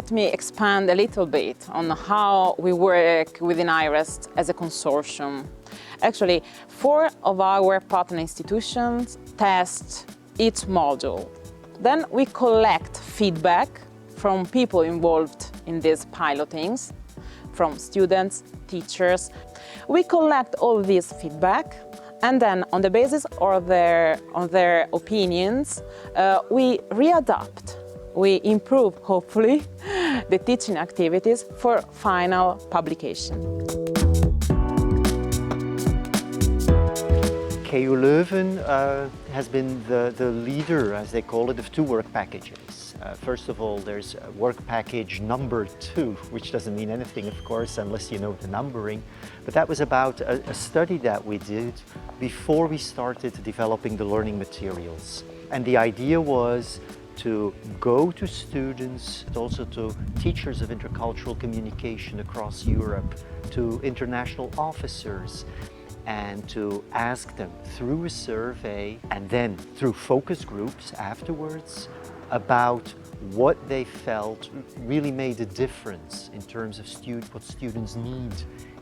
let me expand a little bit on how we work within Ierest as a consortium. Actually, 4 of our partner institutions test each module. Then we collect feedback from people involved in these pilotings, from students, teachers. We collect all this feedback, and then on the basis of their opinions, we readapt, we improve, hopefully, the teaching activities for final publication. KU Leuven has been the leader, as they call it, of 2 work packages. First of all, there's work package number 2, which doesn't mean anything, of course, unless you know the numbering. But that was about a study that we did before we started developing the learning materials. And the idea was to go to students, also to teachers of intercultural communication across Europe, to international officers, and to ask them through a survey and then through focus groups afterwards about what they felt really made a difference in terms of what students need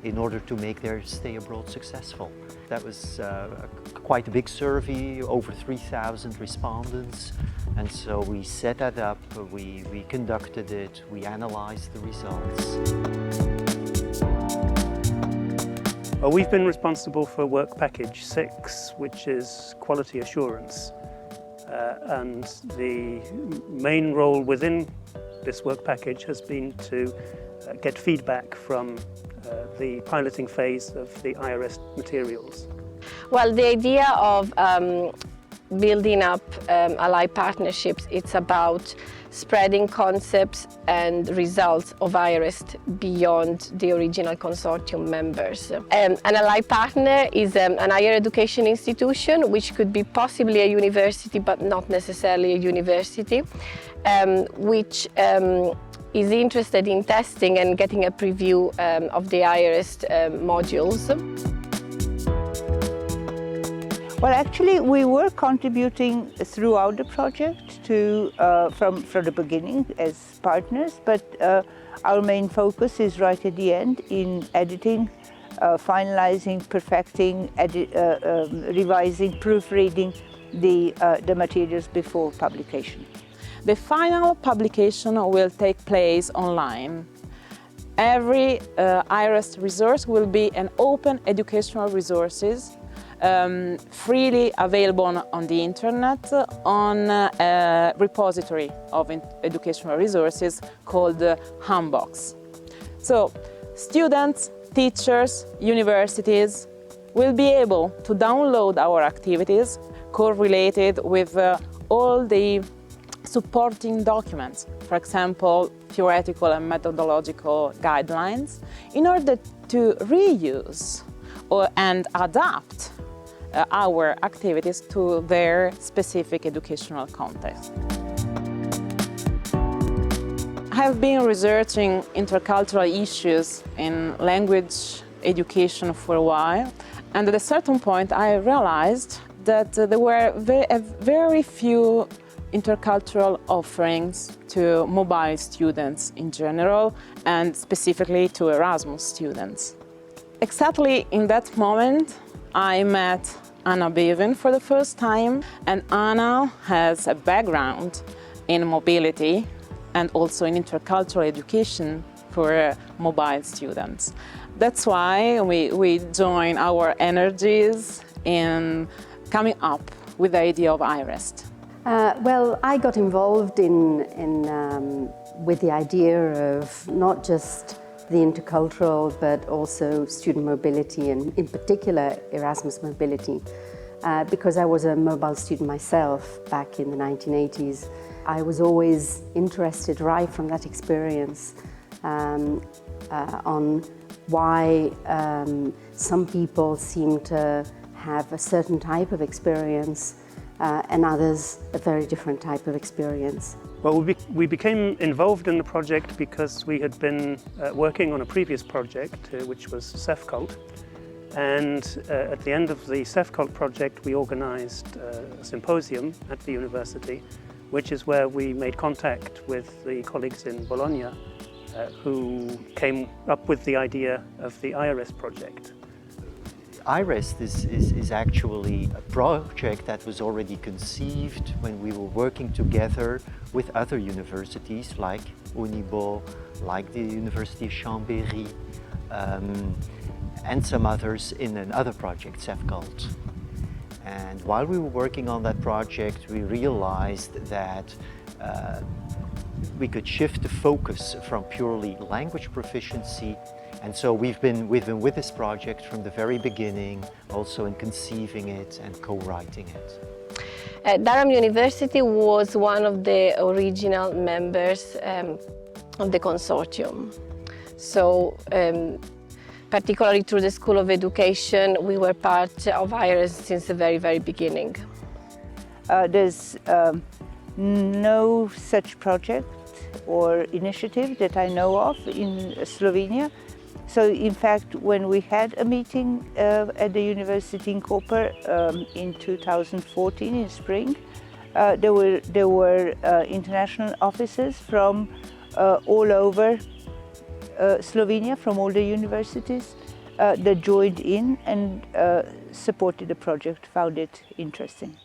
in order to make their stay abroad successful. That was quite a big survey, over 3,000 respondents, and so we set that up, we conducted it, we analyzed the results. Well, we've been responsible for work package 6, which is quality assurance. And the main role within this work package has been to get feedback from the piloting phase of the Ierest materials. Well, the idea of building up allied partnerships, it's about spreading concepts and results of Ierest beyond the original consortium members. An allied partner is an higher education institution, which could be possibly a university, but not necessarily a university, which is interested in testing and getting a preview of the Ierest modules. Well, actually, we were contributing throughout the project from the beginning as partners, but our main focus is right at the end in editing, finalizing, perfecting, revising, proofreading the materials before publication. The final publication will take place online. Every Ierest resource will be an open educational resources freely available on the internet on a repository of educational resources called Handbox. So students, teachers, universities will be able to download our activities correlated with all the supporting documents, for example, theoretical and methodological guidelines, in order to reuse and adapt our activities to their specific educational context. I have been researching intercultural issues in language education for a while, and at a certain point I realized that there were very few intercultural offerings to mobile students in general, and specifically to Erasmus students. Exactly in that moment, I met Anna Beven for the first time, and Anna has a background in mobility and also in intercultural education for mobile students. That's why we join our energies in coming up with the idea of Ierest. Well, I got involved with the idea of not just the intercultural, but also student mobility, and in particular Erasmus mobility, because I was a mobile student myself back in the 1980s. I was always interested right from that experience on why some people seem to have a certain type of experience and others a very different type of experience. Well, we became involved in the project because we had been working on a previous project, which was CEFCult. And at the end of the CEFCult project, we organized a symposium at the university which is where we made contact with the colleagues in Bologna who came up with the idea of the Ierest project. Ierest is actually a project that was already conceived when we were working together with other universities like Unibo, like the University of Chambéry, and some others in another project, CEFCULT. And while we were working on that project, we realized that we could shift the focus from purely language proficiency. And so we've been with this project from the very beginning, also in conceiving it and co-writing it. Durham University was one of the original members of the consortium. So, particularly through the School of Education, we were part of Ierest since the very, very beginning. There's no such project or initiative that I know of in Slovenia. So in fact, when we had a meeting at the university in Koper in 2014 in spring, there were international officers from all over Slovenia, from all the universities that joined in and supported the project, found it interesting.